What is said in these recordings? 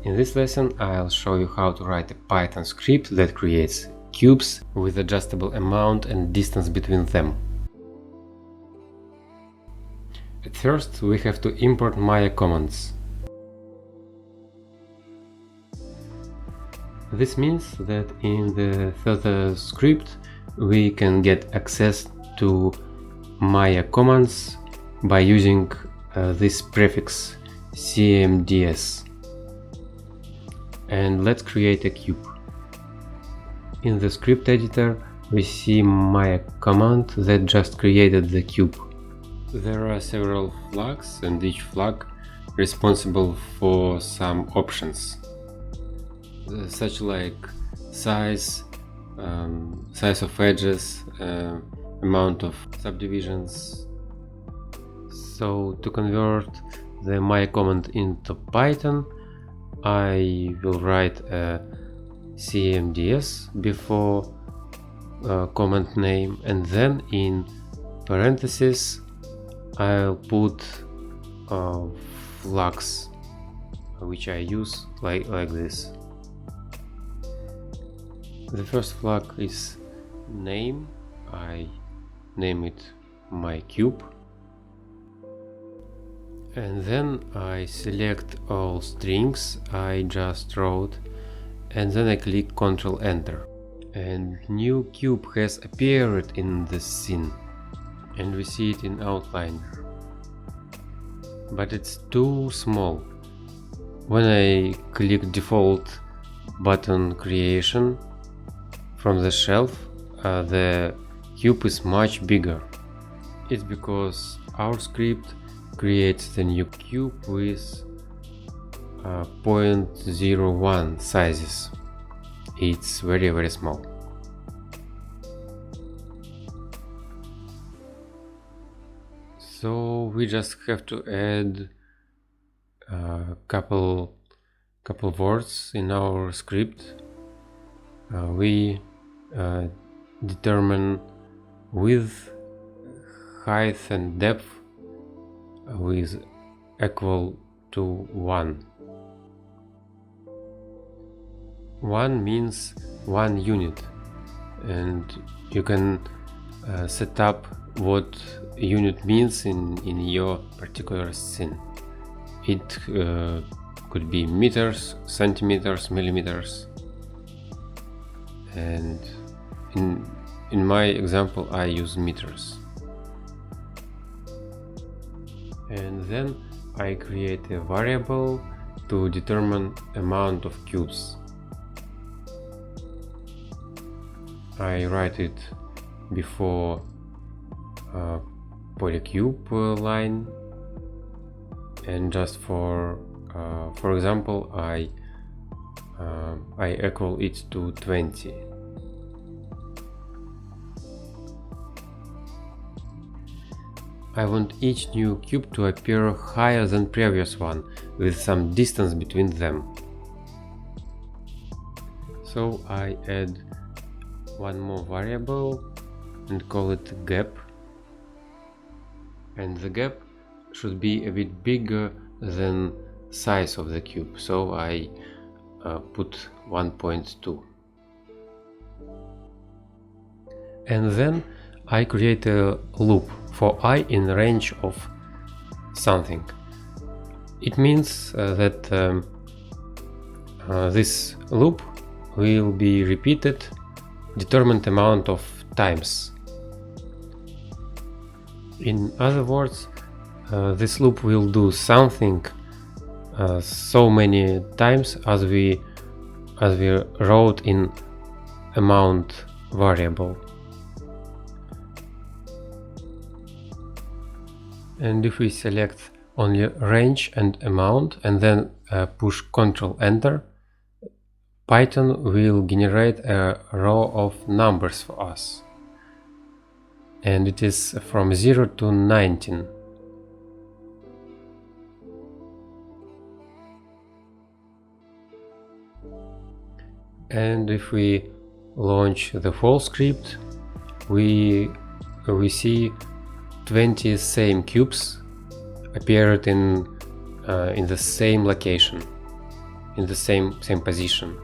In this lesson, I'll show you how to write a Python script that creates cubes with adjustable amount and distance between them. At first, we have to import Maya commands. This means that in the further script we can get access to Maya commands by using this prefix cmds. And let's create a cube. In the script editor we see Maya command that just created the cube. There are several flags and each flag responsible for some options, such like size, size of edges, amount of subdivisions. So to convert the Maya command into Python, I will write a cmds before command name, and then in parentheses I'll put flags which I use like this. The first flag is name. I name it my cube, and then I select all strings I just wrote, and then I click Ctrl Enter, and new cube has appeared in the scene, and we see it in Outliner, but it's too small. When I click default button creation from the shelf, the cube is much bigger. It's because our script creates the new cube with 0.01 sizes. It's very small. So we just have to add a couple words in our script. We determine width, height and depth with equal to 1. 1 means 1 unit, and you can set up what unit means in your particular scene. It could be meters, centimeters, millimeters, and in my example I use meters. And then I create a variable to determine amount of cubes. I write it before polycube line, and just for example I equal it to 20. I want each new cube to appear higher than previous one, with some distance between them. So I add one more variable and call it gap, and the gap should be a bit bigger than size of the cube, so I put 1.2. And then I create a loop for I in range of something. It means that this loop will be repeated determined amount of times. In other words, this loop will do something so many times as we wrote in amount variable. And if we select only range and amount and then push Ctrl Enter, Python will generate a row of numbers for us, and it is from 0 to 19. And if we launch the whole script, we see 20 same cubes appeared in the same location. in the same position.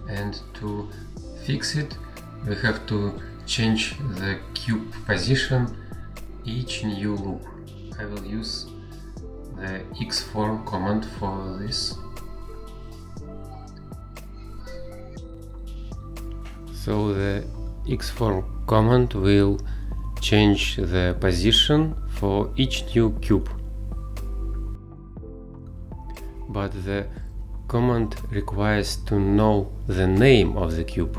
And to fix it, we have to change the cube position each new loop. I will use the xform command for this. So the xform command will change the position for each new cube. But the command requires to know the name of the cube.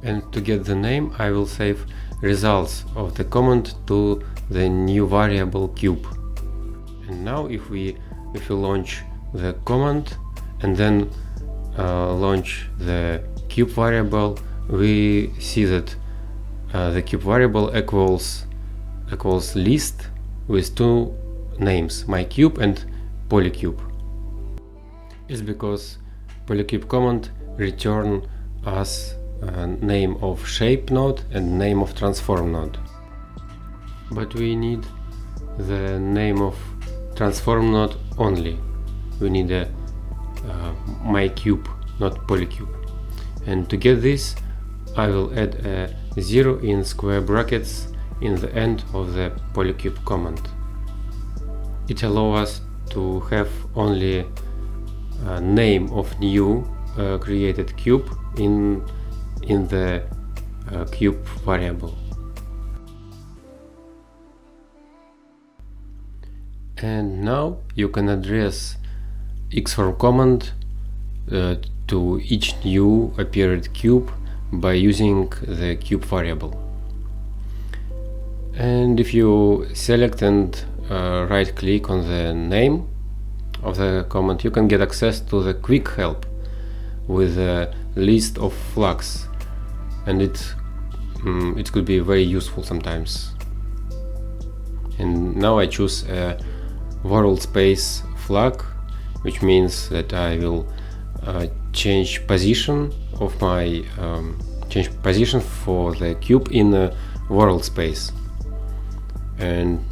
And to get the name, I will save results of the command to the new variable cube. And now if we launch the command and then launch the cube variable, we see that the cube variable equals list with two names, myCube and polycube. It's because polycube command return us name of shape node and name of transform node. But we need the name of transform node only. We need a myCube, not polycube. And to get this, I will add a 0 in square brackets in the end of the polycube command. It allows us to have only a name of new created cube in the cube variable. And now you can address xform command to each new appeared cube by using the cube variable. And if you select and right click on the name of the command, you can get access to the quick help with a list of flags, and it could be very useful sometimes. And now I choose a world space flag, which means that I will change position of my position for the cube in the world space. And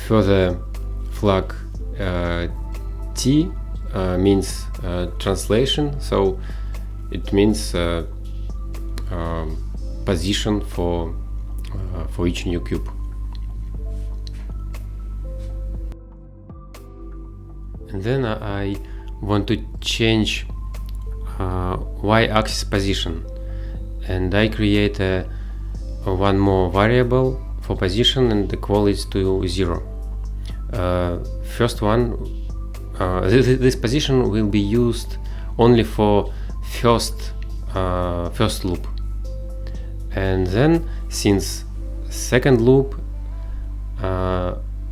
further flag T means translation, so it means position for each new cube. And then I want to change y-axis position, and I create one more variable for position and equal it to 0. First one, this position will be used only for first loop, and then since second loop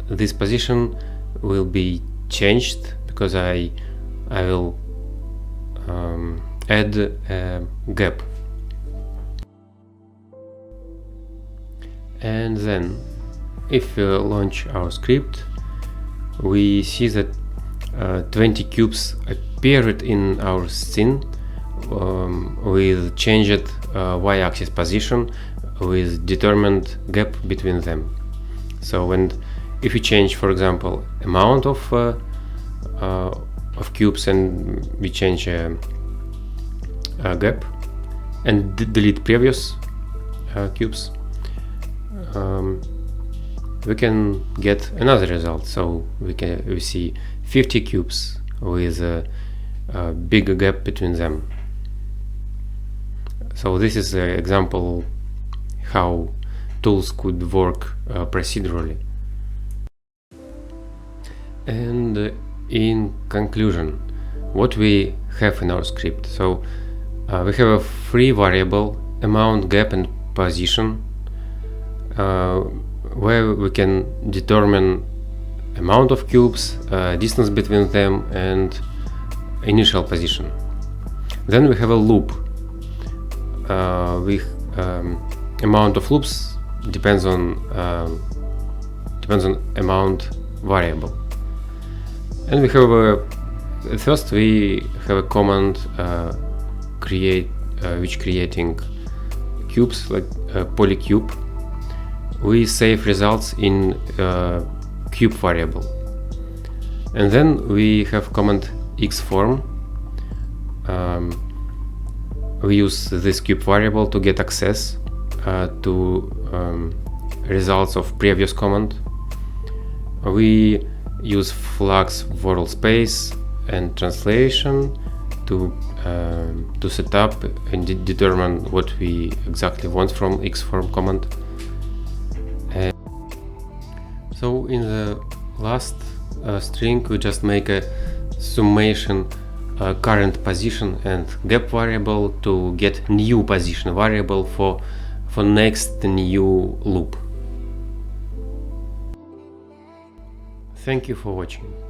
this position will be changed because I will add a gap. And then if we launch our script, we see that 20 cubes appeared in our scene with changed y-axis position with determined gap between them. So if we change, for example, amount of cubes and we change a gap and delete previous cubes, we can get another result. So we see 50 cubes with a big gap between them. So this is an example how tools could work procedurally. And in conclusion, what we have in our script. So we have a free variable amount, gap and position, where we can determine amount of cubes, distance between them and initial position. Then we have a loop with amount of loops depends on amount variable. And we have first we have a command which creating cubes like polycube. We save results in cube variable. And then we have command xform. We use this cube variable to get access to results of previous command. We use flags world space and translation to set up and determine what we exactly want from xform command. So in the last string we just make a summation current position and gap variable to get new position variable for next new loop. Thank you for watching.